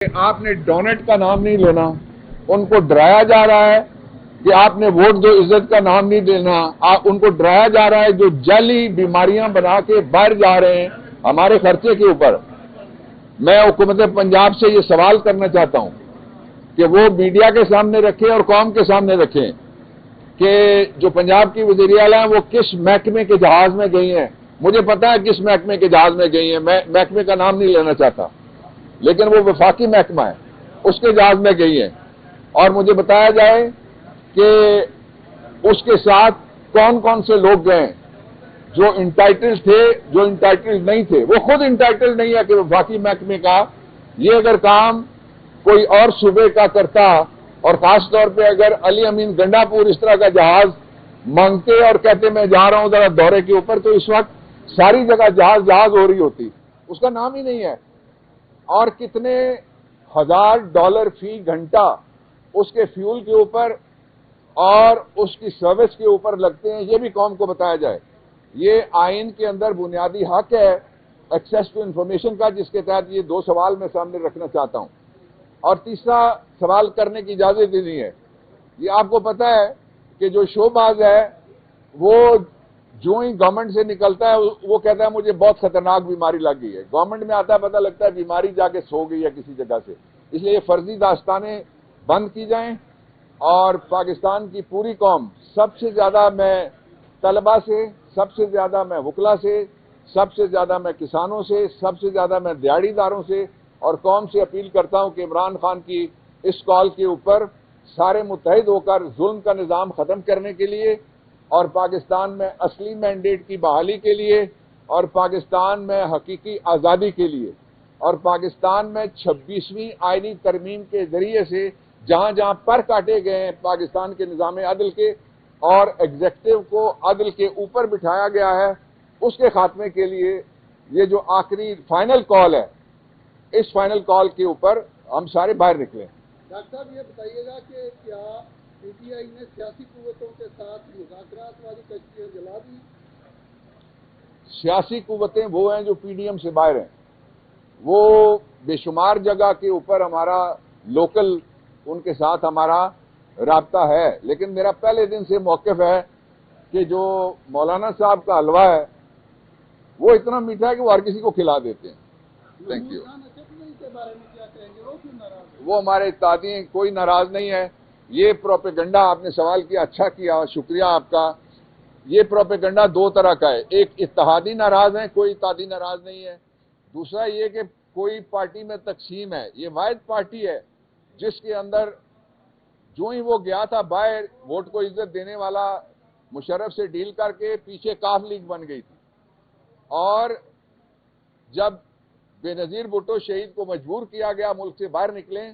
آپ نے ڈونٹ کا نام نہیں لینا، ان کو ڈرایا جا رہا ہے کہ آپ نے ووٹ دو عزت کا نام نہیں لینا، ان کو ڈرایا جا رہا ہے جو جعلی بیماریاں بنا کے باہر جا رہے ہیں ہمارے خرچے کے اوپر۔ میں حکومت پنجاب سے یہ سوال کرنا چاہتا ہوں کہ وہ میڈیا کے سامنے رکھیں اور قوم کے سامنے رکھیں کہ جو پنجاب کی وزیر اعلیٰ ہیں وہ کس محکمے کے جہاز میں گئی ہیں۔ مجھے پتا ہے کس محکمے کے جہاز میں گئی ہیں، میں محکمے کا نام نہیں لینا چاہتا، لیکن وہ وفاقی محکمہ ہے، اس کے جہاز میں گئی ہیں، اور مجھے بتایا جائے کہ اس کے ساتھ کون کون سے لوگ گئے ہیں جو انٹائٹل تھے، جو انٹائٹل نہیں تھے۔ وہ خود انٹائٹل نہیں ہے کہ وفاقی محکمے کا یہ اگر کام کوئی اور صوبے کا کرتا، اور خاص طور پہ اگر علی امین گنڈا پور اس طرح کا جہاز مانگتے اور کہتے میں جا رہا ہوں ذرا دورے کے اوپر، تو اس وقت ساری جگہ جہاز ہو رہی ہوتی، اس کا نام ہی نہیں ہے۔ اور کتنے $1000 فی گھنٹہ اس کے فیول کے اوپر اور اس کی سروس کے اوپر لگتے ہیں، یہ بھی قوم کو بتایا جائے۔ یہ آئین کے اندر بنیادی حق ہے ایکسیس ٹو انفارمیشن کا، جس کے تحت یہ دو سوال میں سامنے رکھنا چاہتا ہوں، اور تیسرا سوال کرنے کی اجازت ہی نہیں ہے۔ یہ آپ کو پتا ہے کہ جو شو باز ہے وہ جو ہی گورنمنٹ سے نکلتا ہے وہ کہتا ہے مجھے بہت خطرناک بیماری لگ گئی ہے، گورنمنٹ میں آتا ہے پتہ لگتا ہے بیماری جا کے سو گئی ہے کسی جگہ سے۔ اس لیے یہ فرضی داستانیں بند کی جائیں، اور پاکستان کی پوری قوم، سب سے زیادہ میں طلبہ سے، سب سے زیادہ میں وکلا سے، سب سے زیادہ میں کسانوں سے، سب سے زیادہ میں دیہڑی داروں سے اور قوم سے اپیل کرتا ہوں کہ عمران خان کی اس کال کے اوپر سارے متحد ہو کر ظلم کا نظام ختم کرنے کے لیے، اور پاکستان میں اصلی مینڈیٹ کی بحالی کے لیے، اور پاکستان میں حقیقی آزادی کے لیے، اور پاکستان میں 26ویں آئینی ترمیم کے ذریعے سے جہاں جہاں پر کاٹے گئے ہیں پاکستان کے نظام عدل کے، اور ایگزیکٹو کو عدل کے اوپر بٹھایا گیا ہے، اس کے خاتمے کے لیے یہ جو آخری فائنل کال ہے، اس فائنل کال کے اوپر ہم سارے باہر نکلیں۔ ڈاکٹر صاحب یہ بتائیے گا کہ کیا پی ٹی آئی نے سیاسی قوتوں کے ساتھ مذاکرات والی کشتیاں جلا دی؟ سیاسی قوتیں وہ ہیں جو پی ڈی ایم سے باہر ہیں، وہ بے شمار جگہ کے اوپر ہمارا لوکل ان کے ساتھ ہمارا رابطہ ہے، لیکن میرا پہلے دن سے موقف ہے کہ جو مولانا صاحب کا حلوہ ہے وہ اتنا میٹھا ہے کہ وہ ہر کسی کو کھلا دیتے ہیں۔ Thank you. وہ ہمارے اتحادی ہیں، کوئی ناراض نہیں ہے۔ یہ پروپیگنڈا آپ نے سوال کیا، اچھا کیا، شکریہ آپ کا۔ یہ پروپیگنڈا دو طرح کا ہے، ایک اتحادی ناراض ہیں، کوئی اتحادی ناراض نہیں ہے، دوسرا یہ کہ کوئی پارٹی میں تقسیم ہے۔ یہ واحد پارٹی ہے جس کے اندر جو ہی وہ گیا تھا باہر ووٹ کو عزت دینے والا مشرف سے ڈیل کر کے پیچھے کاف لیگ بن گئی تھی، اور جب بے نظیر بھٹو شہید کو مجبور کیا گیا ملک سے باہر نکلیں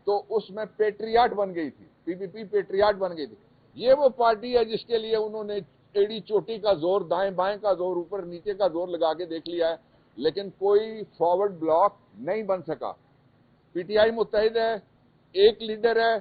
تو اس میں پیٹریاٹ بن گئی تھی، پی پی پی پیٹریاٹ بن گئی تھی۔ یہ وہ پارٹی ہے جس کے لیے انہوں نے ایڑی چوٹی کا زور، دائیں بائیں کا زور، اوپر نیچے کا زور لگا کے دیکھ لیا ہے، لیکن کوئی فارورڈ بلاک نہیں بن سکا۔ پی ٹی آئی متحد ہے، ایک لیڈر ہے،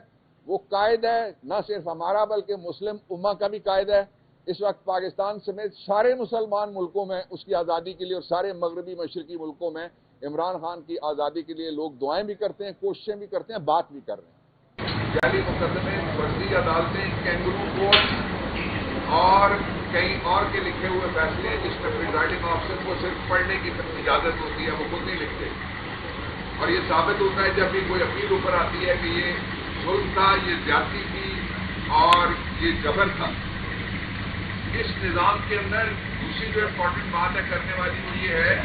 وہ قائد ہے، نہ صرف ہمارا بلکہ مسلم امہ کا بھی قائد ہے۔ اس وقت پاکستان سمیت سارے مسلمان ملکوں میں اس کی آزادی کے لیے، اور سارے مغربی مشرقی ملکوں میں عمران خان کی آزادی کے لیے لوگ دعائیں بھی کرتے ہیں، کوششیں بھی کرتے ہیں، بات بھی کر رہے ہیں۔ جعلی مقدمے، فرضی عدالتیں، کینگرو کورٹ اور کئی اور کے لکھے ہوئے فیصلے جس میں پریزائڈنگ آفیسر کو صرف پڑھنے کی اجازت ہوتی ہے، وہ خود نہیں لکھتے، اور یہ ثابت ہوتا ہے جب بھی کوئی اپیل اوپر آتی ہے کہ یہ ظلم تھا، یہ زیادتی تھی اور یہ جبر تھا۔ اس نظام کے اندر دوسری جو امپورٹنٹ بات ہے کرنے والی وہ یہ ہے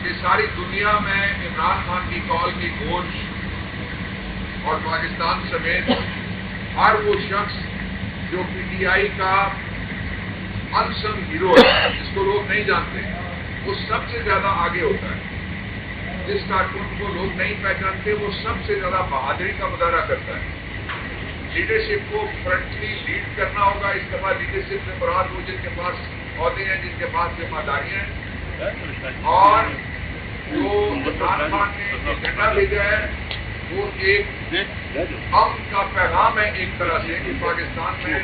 کہ ساری دنیا میں عمران خان کی کال کی گونج، اور پاکستان سمیت ہر وہ شخص جو پی ٹی آئی کا انسنگ ہیرو ہے، جس کو لوگ نہیں جانتے، وہ سب سے زیادہ آگے ہوتا ہے۔ جس کارکن کو لوگ نہیں پہچانتے وہ سب سے زیادہ بہادری کا مظاہرہ کرتا ہے۔ لیڈرشپ کو فرنٹلی لیڈ کرنا ہوگا، اس دفعہ لیڈرشپ میں مراد وہ جن کے پاس عہدے ہیں، جن کے پاس ذمہ داریاں ہیں، اور جو عمران خان نے ایجنڈا بھیجا ہے وہ ایک امن کا پیغام ہے، ایک طرح سے کہ پاکستان میں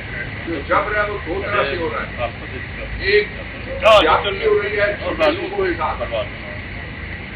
جو جبر ہے وہ دو طرح سے ہو رہا ہے، ایک زیادتی ہو رہی ہے اور لوگوں کے ساتھ،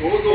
2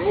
2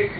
1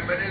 MNA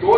2